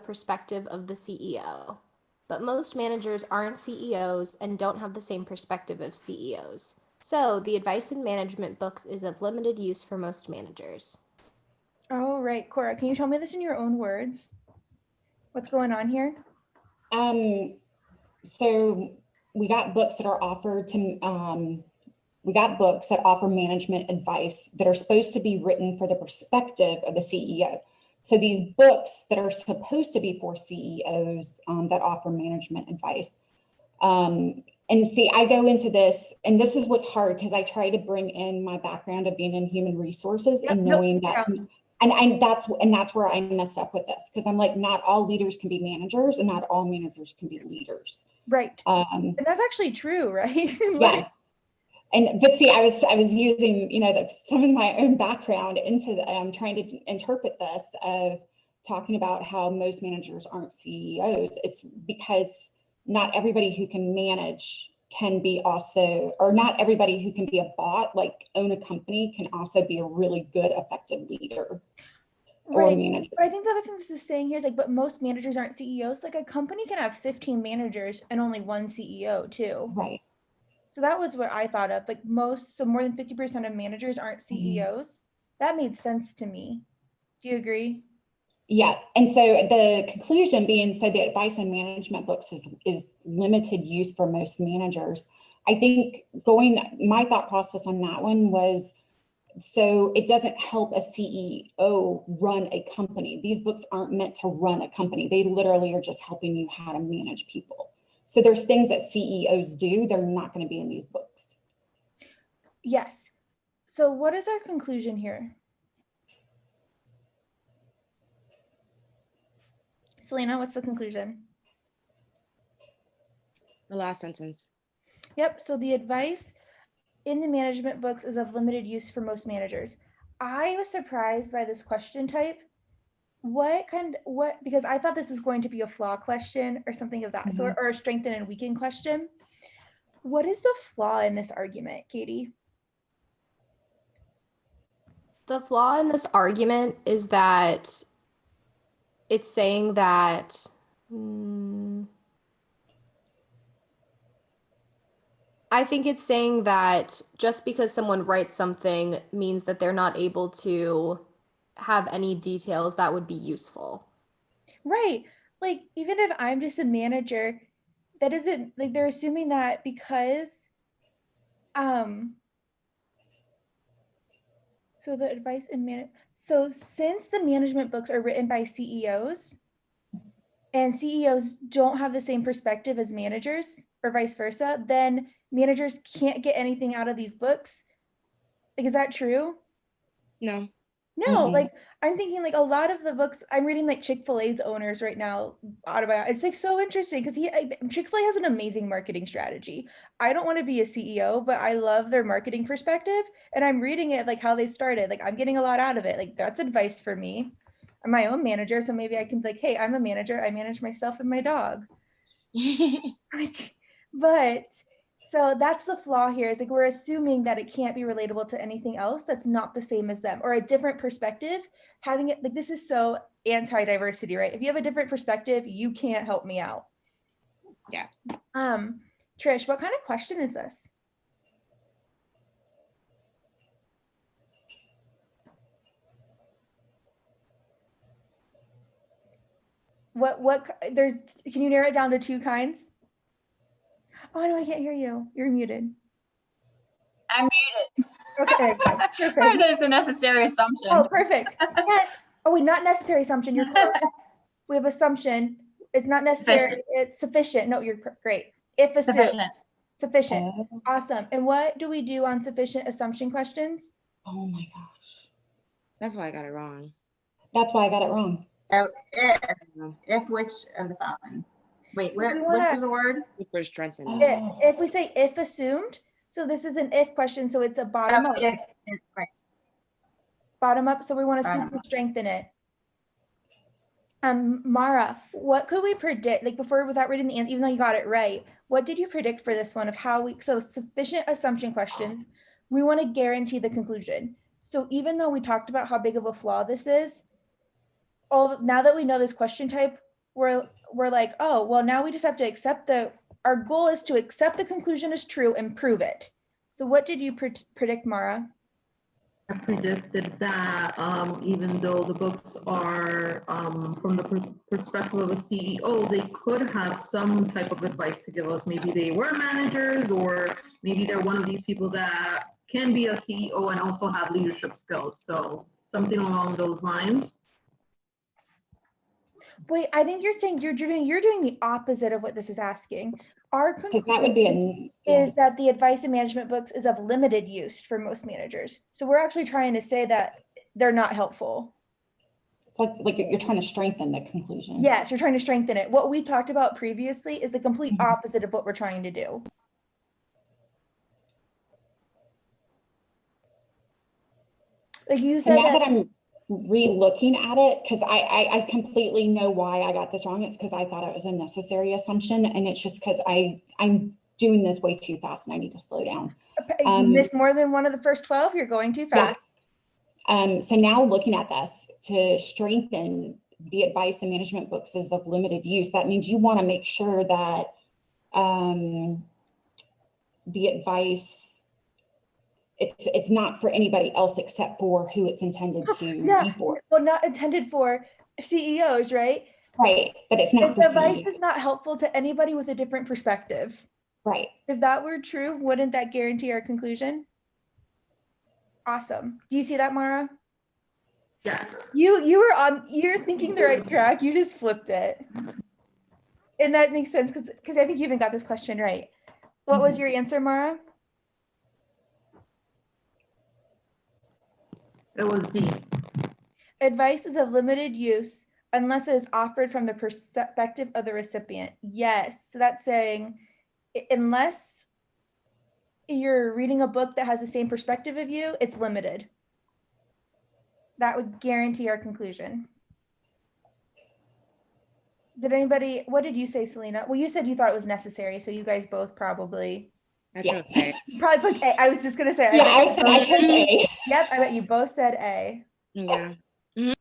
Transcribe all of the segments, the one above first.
perspective of the CEO. But most managers aren't CEOs and don't have the same perspective of CEOs. So the advice in management books is of limited use for most managers. Oh, right. Cora, can you tell me this in your own words? What's going on here? So we got books that are offered to, we got books that offer management advice that are supposed to be written for the perspective of the CEO. So these books that are supposed to be for CEOs that offer management advice. And see, I go into this, and this is what's hard because I try to bring in my background of being in human resources and knowing that, and that's where I messed up with this, because I'm like, not all leaders can be managers and not all managers can be leaders. Right. And that's actually true, right? Yeah. But see, I was using, some of my own background into trying to interpret this of talking about how most managers aren't CEOs. It's because not everybody who can manage can be also, or not everybody who can be a bot, like own a company, can also be a really good, effective leader or manager. But I think the other thing this is saying here is like, but most managers aren't CEOs. Like a company can have 15 managers and only one CEO too. Right. So that was what I thought of, like so more than 50% of managers aren't CEOs. Mm-hmm. That made sense to me. Do you agree? Yeah. And so the conclusion being, so the advice in management books is limited use for most managers. I think my thought process on that one was, so it doesn't help a CEO run a company. These books aren't meant to run a company. They literally are just helping you how to manage people. So there's things that CEOs do, they're not going to be in these books. Yes. So what is our conclusion here? Selena, what's the conclusion? The last sentence. Yep. So the advice in the management books is of limited use for most managers. I was surprised by this question type. Because I thought this is going to be a flaw question or something of that mm-hmm. sort, or a strengthen and weaken question. What is the flaw in this argument, Katie? The flaw in this argument is that it's saying that I think it's saying that just because someone writes something means that they're not able to have any details that would be useful. Right. Like, even if I'm just a manager, that isn't, like, they're assuming that because, so the advice in so since the management books are written by CEOs, and CEOs don't have the same perspective as managers, or vice versa, then managers can't get anything out of these books. Like, is that true? No. No, like I'm thinking like a lot of the books I'm reading, like Chick-fil-A's owners right now, autobiography. It's like so interesting because Chick-fil-A has an amazing marketing strategy. I don't want to be a CEO, but I love their marketing perspective, and I'm reading it like how they started. Like I'm getting a lot out of it. Like that's advice for me. I'm my own manager, so maybe I can be like, hey, I'm a manager. I manage myself and my dog. But so that's the flaw here, is like we're assuming that it can't be relatable to anything else that's not the same as them, or a different perspective. Having it like this is so anti-diversity, right? If you have a different perspective, you can't help me out. Yeah. Trish, what kind of question is this? Can you narrow it down to two kinds? Oh no, I can't hear you. You're muted. I'm muted. Okay, perfect. It's a necessary assumption. Oh, perfect. Yes. Oh, wait, not necessary assumption. You're close. We have assumption. It's not necessary. Sufficient. It's sufficient. No, you're great. If assumed. Sufficient. Awesome. And what do we do on sufficient assumption questions? Oh my gosh. That's why I got it wrong. That's why I got it wrong. Oh, if which of the following? Wait, which was the word? We're strengthening. If we say if assumed, so this is an if question, so it's a bottom up. If, right. Bottom up, so we want to super strengthen it. Mara, what could we predict, like before, without reading the answer, even though you got it right, what did you predict for this one of how so sufficient assumption questions, we want to guarantee the conclusion. So even though we talked about how big of a flaw this is, now that we know this question type, we're like, oh, well, now we just have to accept our goal is to accept the conclusion is true and prove it. So what did you predict, Mara? I predicted that even though the books are from the perspective of a CEO, they could have some type of advice to give us. Maybe they were managers, or maybe they're one of these people that can be a CEO and also have leadership skills. So something along those lines. Wait, I think you're saying you're doing the opposite of what this is asking. Our Because that conclusion would be is that the advice and management books is of limited use for most managers. So we're actually trying to say that they're not helpful. it's like you're trying to strengthen the conclusion. Yes, you're trying to strengthen it. What we talked about previously is the complete Mhm. opposite of what we're trying to do. Like you So said now that, that I'm re-looking at it, because I completely know why I got this wrong. It's because I thought it was a necessary assumption, and it's just because I'm doing this way too fast and I need to slow down. you missed more than one of the first 12, you're going too fast. Yeah. So now looking at this, to strengthen the advice and management books is of limited use, that means you want to make sure that the advice, it's not for anybody else except for who it's intended to be for. Well, not intended for CEOs, right? Right, but it's not If for advice CEOs. is not helpful to anybody with a different perspective. Right. If that were true, wouldn't that guarantee our conclusion? Awesome. Do you see that, Mara? Yes. You're thinking the right track. You just flipped it. And that makes sense because I think you even got this question right. What was your answer, Mara? It was D. Advice is of limited use unless it is offered from the perspective of the recipient. Yes. So that's saying unless you're reading a book that has the same perspective of you, it's limited. That would guarantee our conclusion. What did you say, Selena? Well, you said you thought it was necessary, so you guys both probably. I chose A. Probably put A. I was just gonna say. Yeah, I chose A. Yep, I bet you both said A. Yeah. All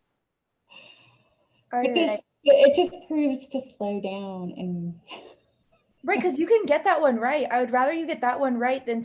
But right. it just proves to slow down and Right, because you can get that one right. I would rather you get that one right than